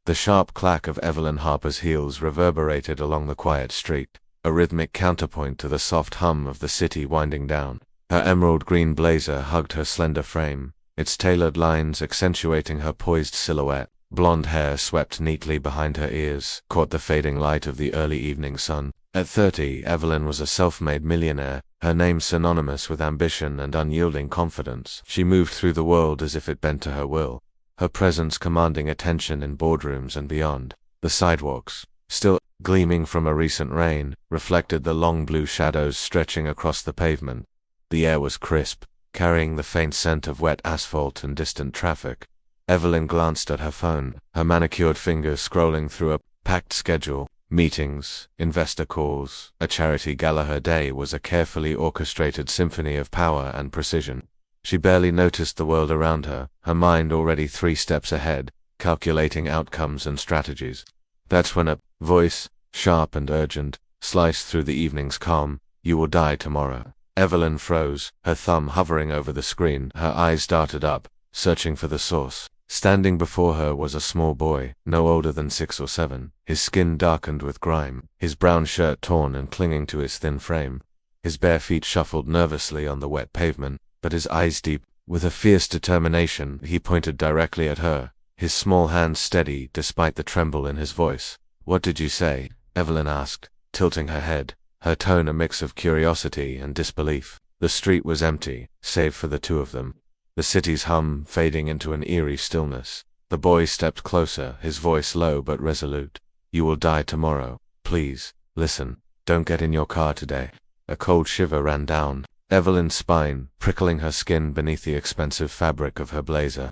The sharp clack of Evelyn Harper's heels reverberated along the quiet street, a rhythmic counterpoint to the soft hum of the city winding down. Her emerald green blazer hugged her slender frame, its tailored lines accentuating her poised silhouette. Blonde hair swept neatly behind her ears, caught the fading light of the early evening sun. At 30, Evelyn was a self-made millionaire, her name synonymous with ambition and unyielding confidence. She moved through the world as if it bent to her will, her presence commanding attention in boardrooms and beyond. The sidewalks, still gleaming from a recent rain, reflected the long blue shadows stretching across the pavement. The air was crisp, carrying the faint scent of wet asphalt and distant traffic. Evelyn glanced at her phone, her manicured fingers scrolling through a packed schedule. Meetings, investor calls, a charity gala. Her day was a carefully orchestrated symphony of power and precision. She barely noticed the world around her, her mind already 3 steps ahead, calculating outcomes and strategies. That's when a voice, sharp and urgent, sliced through the evening's calm. "You will die tomorrow." Evelyn froze, her thumb hovering over the screen. Her eyes darted up, searching for the source. Standing before her was a small boy, no older than 6 or 7, his skin darkened with grime, his brown shirt torn and clinging to his thin frame. His bare feet shuffled nervously on the wet pavement, but his eyes deep. With a fierce determination, he pointed directly at her, his small hands steady despite the tremble in his voice. "What did you say?" Evelyn asked, tilting her head, her tone a mix of curiosity and disbelief. The street was empty, save for the two of them, the city's hum fading into an eerie stillness. The boy stepped closer, his voice low but resolute. "You will die tomorrow. Please, listen. Don't get in your car today." A cold shiver ran down Evelyn's spine, prickling her skin beneath the expensive fabric of her blazer.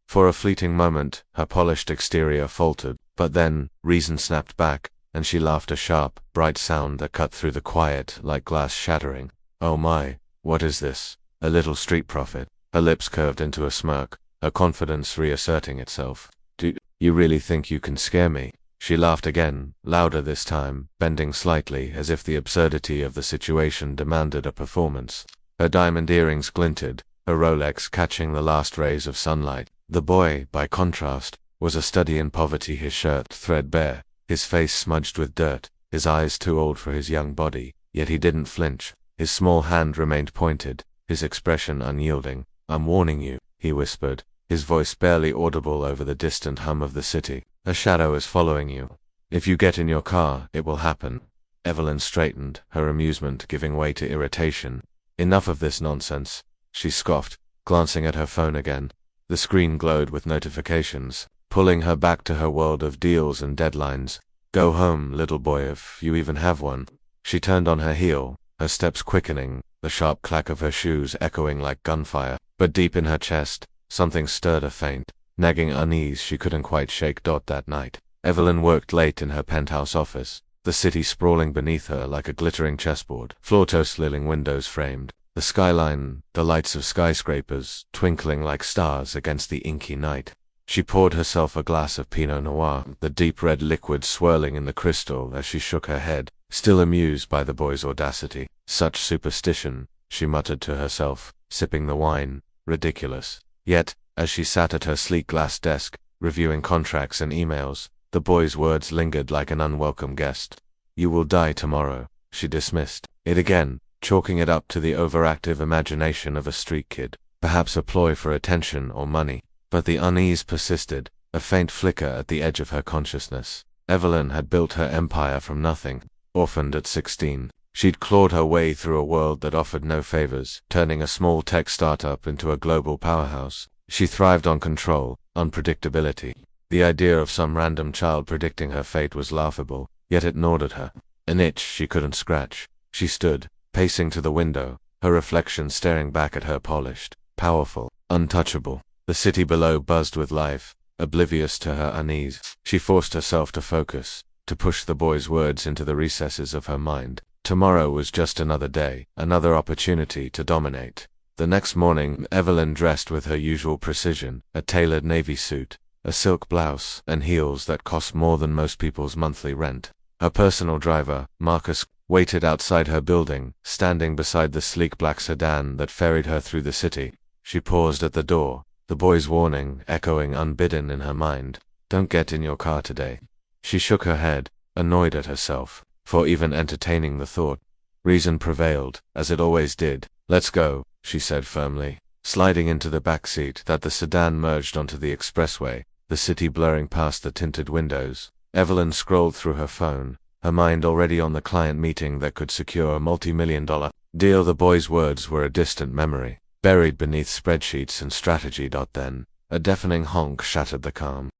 For a fleeting moment, her polished exterior faltered, but then, reason snapped back, and she laughed, a sharp, bright sound that cut through the quiet like glass shattering. "Oh my, what is this? A little street prophet?" Her lips curved into a smirk, her confidence reasserting itself. "Do you really think you can scare me?" She laughed again, louder this time, bending slightly as if the absurdity of the situation demanded a performance. Her diamond earrings glinted, her Rolex catching the last rays of sunlight. The boy, by contrast, was a study in poverty, his shirt threadbare, his face smudged with dirt, his eyes too old for his young body, yet he didn't flinch. His small hand remained pointed, his expression unyielding. "I'm warning you," he whispered, his voice barely audible over the distant hum of the city. "A shadow is following you. If you get in your car, it will happen." Evelyn straightened, her amusement giving way to irritation. "Enough of this nonsense," she scoffed, glancing at her phone again. The screen glowed with notifications, pulling her back to her world of deals and deadlines. "Go home, little boy, if you even have one." She turned on her heel, her steps quickening, the sharp clack of her shoes echoing like gunfire. But deep in her chest, something stirred, a faint, nagging unease she couldn't quite shake. That night, Evelyn worked late in her penthouse office, the city sprawling beneath her like a glittering chessboard, floor-to-ceiling windows framed, the skyline, the lights of skyscrapers, twinkling like stars against the inky night. She poured herself a glass of Pinot Noir, the deep red liquid swirling in the crystal as she shook her head, still amused by the boy's audacity. "Such superstition," she muttered to herself, sipping the wine. "Ridiculous." Yet, as she sat at her sleek glass desk, reviewing contracts and emails, the boy's words lingered like an unwelcome guest. "You will die tomorrow," she dismissed it again, chalking it up to the overactive imagination of a street kid, perhaps a ploy for attention or money. But the unease persisted, a faint flicker at the edge of her consciousness. Evelyn had built her empire from nothing. Orphaned at 16, she'd clawed her way through a world that offered no favors, turning a small tech startup into a global powerhouse. She thrived on control, unpredictability. The idea of some random child predicting her fate was laughable, yet it gnawed at her, an itch she couldn't scratch. She stood, pacing to the window, her reflection staring back at her, polished, powerful, untouchable. The city below buzzed with life, oblivious to her unease. She forced herself to focus, to push the boy's words into the recesses of her mind. Tomorrow was just another day, another opportunity to dominate. The next morning, Evelyn dressed with her usual precision, a tailored navy suit, a silk blouse, and heels that cost more than most people's monthly rent. Her personal driver, Marcus, waited outside her building, standing beside the sleek black sedan that ferried her through the city. She paused at the door, the boy's warning echoing unbidden in her mind. Don't get in your car today. She shook her head, annoyed at herself for even entertaining the thought. Reason prevailed, as it always did. Let's go, she said firmly, sliding into the back seat. That the sedan merged onto the expressway, the city blurring past the tinted windows. Evelyn scrolled through her phone, her mind already on the client meeting that could secure a multi-million-dollar deal. The boy's words were a distant memory, buried beneath spreadsheets and strategy. Then, a deafening honk shattered the calm.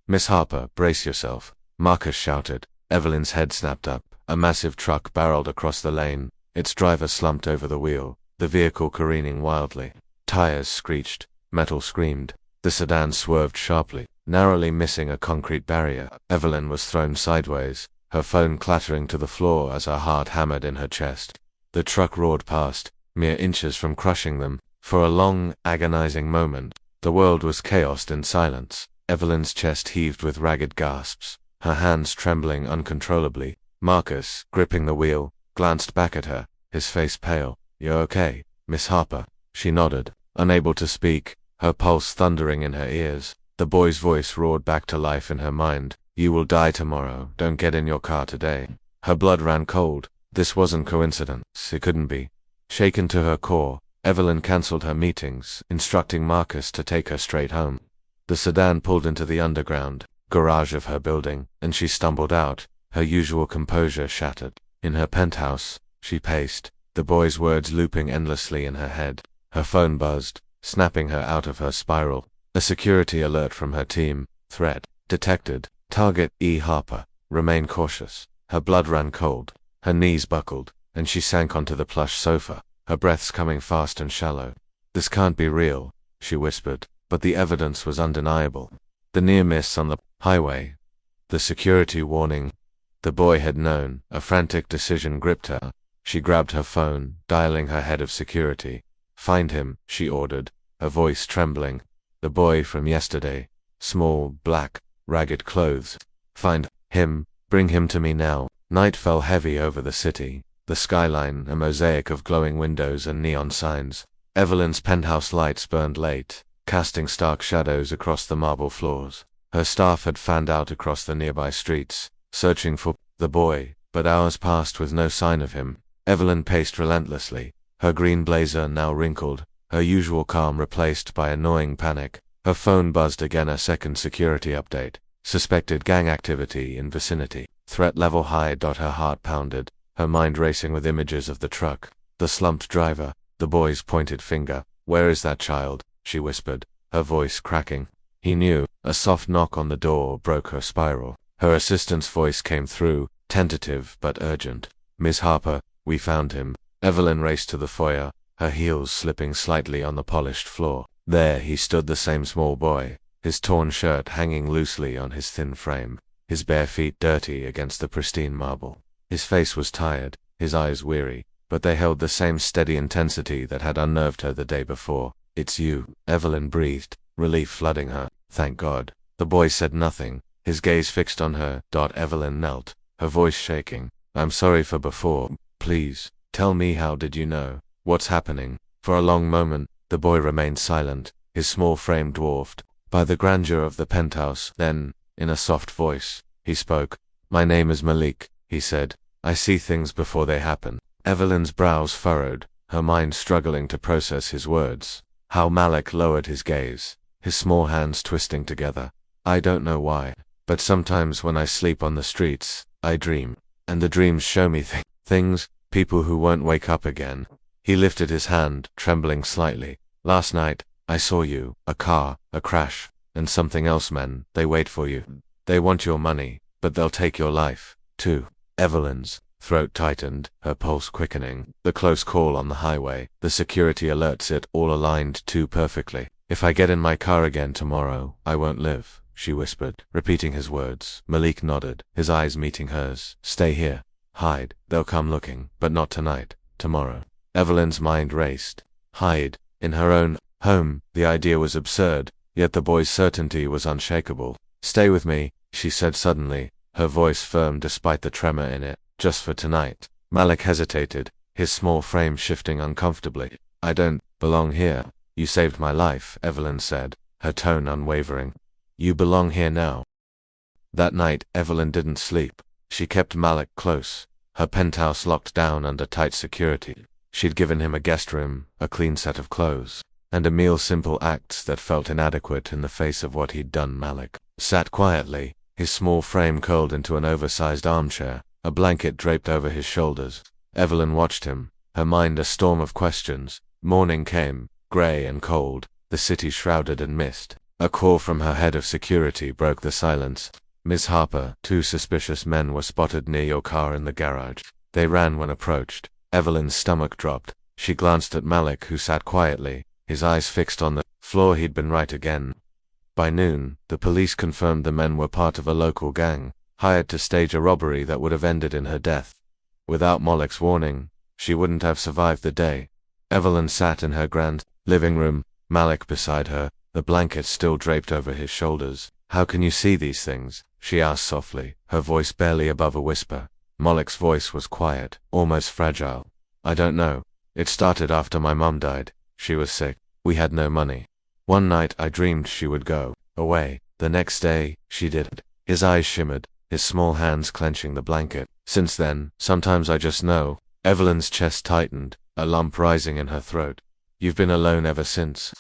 Miss Harper, brace yourself, Marcus shouted. Evelyn's head snapped up. A massive truck barreled across the lane, its driver slumped over the wheel, the vehicle careening wildly. Tires screeched, metal screamed. The sedan swerved sharply, narrowly missing a concrete barrier. Evelyn was thrown sideways, her phone clattering to the floor as her heart hammered in her chest. The truck roared past, mere inches from crushing them. For a long, agonizing moment, the world was chaos in silence. Evelyn's chest heaved with ragged gasps, her hands trembling uncontrollably. Marcus, gripping the wheel, glanced back at her, his face pale. "You're okay, Miss Harper?" She nodded, unable to speak, her pulse thundering in her ears. The boy's voice roared back to life in her mind. "You will die tomorrow. Don't get in your car today." Her blood ran cold. This wasn't coincidence. It couldn't be. Shaken to her core, Evelyn cancelled her meetings, instructing Marcus to take her straight home. The sedan pulled into the underground garage of her building, and she stumbled out, her usual composure shattered. In her penthouse, she paced, the boy's words looping endlessly in her head. Her phone buzzed, snapping her out of her spiral. A security alert from her team. Threat detected. Target E. Harper. Remain cautious. Her blood ran cold. Her knees buckled, and she sank onto the plush sofa, her breaths coming fast and shallow. "This can't be real," she whispered, but the evidence was undeniable. The near miss on the highway. The security warning. The boy had known. A frantic decision gripped her. She grabbed her phone, dialing her head of security. "Find him," she ordered, her voice trembling. "The boy from yesterday. Small, black, ragged clothes. Find him. Bring him to me now." Night fell heavy over the city, the skyline a mosaic of glowing windows and neon signs. Evelyn's penthouse lights burned late, casting stark shadows across the marble floors. Her staff had fanned out across the nearby streets, searching for the boy, but hours passed with no sign of him. Evelyn paced relentlessly, her green blazer now wrinkled, her usual calm replaced by annoying panic. Her phone buzzed again. A second security update. Suspected gang activity in vicinity. Threat level high. Her heart pounded, her mind racing with images of the truck, the slumped driver, the boy's pointed finger. "Where is that child?" she whispered, her voice cracking. He knew. A soft knock on the door broke her spiral. Her assistant's voice came through, tentative but urgent. "Miss Harper, we found him." Evelyn raced to the foyer, her heels slipping slightly on the polished floor. There he stood, the same small boy, his torn shirt hanging loosely on his thin frame, his bare feet dirty against the pristine marble. His face was tired, his eyes weary, but they held the same steady intensity that had unnerved her the day before. "It's you," Evelyn breathed, relief flooding her. "Thank God." The boy said nothing, his gaze fixed on her. Evelyn knelt, her voice shaking. "I'm sorry for before. Please, tell me, how did you know? What's happening?" For a long moment, the boy remained silent, his small frame dwarfed by the grandeur of the penthouse. Then, in a soft voice, he spoke. "My name is Malik," he said. "I see things before they happen." Evelyn's brows furrowed, her mind struggling to process his words. How Malik lowered his gaze, his small hands twisting together. "I don't know why, but sometimes when I sleep on the streets, I dream. And the dreams show me things, people who won't wake up again." He lifted his hand, trembling slightly. "Last night, I saw you, a car, a crash, and something else. Men, they wait for you. They want your money, but they'll take your life, too." Evelyn's throat tightened, her pulse quickening. The close call on the highway, the security alerts, it all aligned too perfectly. "If I get in my car again tomorrow, I won't live," she whispered, repeating his words. Malik nodded, his eyes meeting hers. "Stay here. Hide. They'll come looking, but not tonight. Tomorrow." Evelyn's mind raced. Hide. In her own home. The idea was absurd, yet the boy's certainty was unshakable. "Stay with me," she said suddenly, her voice firm despite the tremor in it. "Just for tonight." Malik hesitated, his small frame shifting uncomfortably. "I don't belong here." "You saved my life," Evelyn said, her tone unwavering. You belong here now. That night, Evelyn didn't sleep. She kept Malik close, her penthouse locked down under tight security. She'd given him a guest room, a clean set of clothes, and a meal, simple acts that felt inadequate in the face of what he'd done. Malik sat quietly, his small frame curled into an oversized armchair, a blanket draped over his shoulders. Evelyn watched him, her mind a storm of questions. Morning came, grey and cold, the city shrouded in mist. A call from her head of security broke the silence. Miss Harper, 2 suspicious men were spotted near your car in the garage. They ran when approached. Evelyn's stomach dropped. She glanced at Malik, who sat quietly, his eyes fixed on the floor. He'd been right again. By noon, the police confirmed the men were part of a local gang, hired to stage a robbery that would have ended in her death. Without Malik's warning, she wouldn't have survived the day. Evelyn sat in her grand living room, Malik beside her, the blanket still draped over his shoulders. How can you see these things? She asked softly, her voice barely above a whisper. Malik's voice was quiet, almost fragile. I don't know. It started after my mum died. She was sick. We had no money. One night I dreamed she would go away. The next day, she didn't. His eyes shimmered, his small hands clenching the blanket. Since then, sometimes I just know. Evelyn's chest tightened, a lump rising in her throat. You've been alone ever since.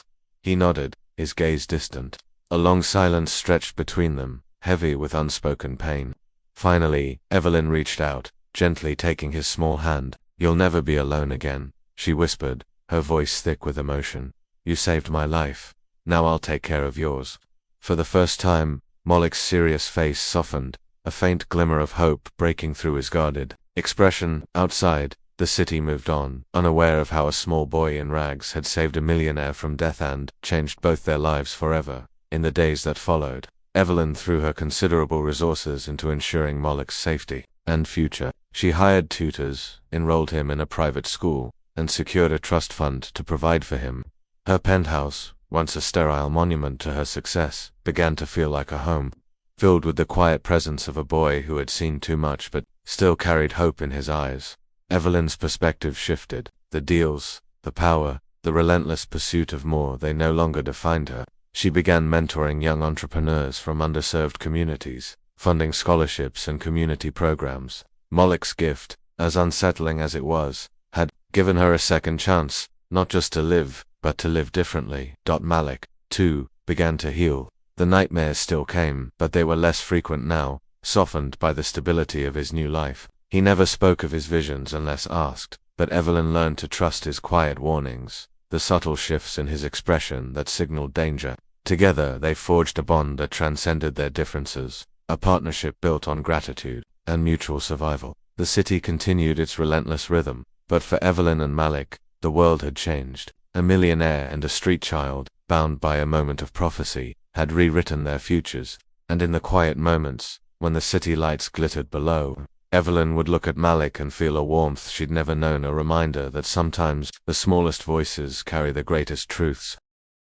He nodded, his gaze distant. A long silence stretched between them, heavy with unspoken pain. Finally, Evelyn reached out, gently taking his small hand. You'll never be alone again, she whispered, her voice thick with emotion. You saved my life. Now I'll take care of yours. For the first time, Malik's serious face softened, a faint glimmer of hope breaking through his guarded expression. Outside, the city moved on, unaware of how a small boy in rags had saved a millionaire from death and changed both their lives forever. In the days that followed, Evelyn threw her considerable resources into ensuring Malik's safety and future. She hired tutors, enrolled him in a private school, and secured a trust fund to provide for him. Her penthouse, once a sterile monument to her success, began to feel like a home, filled with the quiet presence of a boy who had seen too much but still carried hope in his eyes. Evelyn's perspective shifted. The deals, the power, the relentless pursuit of more, they no longer defined her. She began mentoring young entrepreneurs from underserved communities, funding scholarships and community programs. Malik's gift, as unsettling as it was, had given her a second chance, not just to live, but to live differently. Malik, too, began to heal. The nightmares still came, but they were less frequent now, softened by the stability of his new life. He never spoke of his visions unless asked, but Evelyn learned to trust his quiet warnings, the subtle shifts in his expression that signaled danger. Together they forged a bond that transcended their differences, a partnership built on gratitude and mutual survival. The city continued its relentless rhythm, but for Evelyn and Malik, the world had changed. A millionaire and a street child, bound by a moment of prophecy, had rewritten their futures, and in the quiet moments, when the city lights glittered below, Evelyn would look at Malik and feel a warmth she'd never known, a reminder that sometimes the smallest voices carry the greatest truths.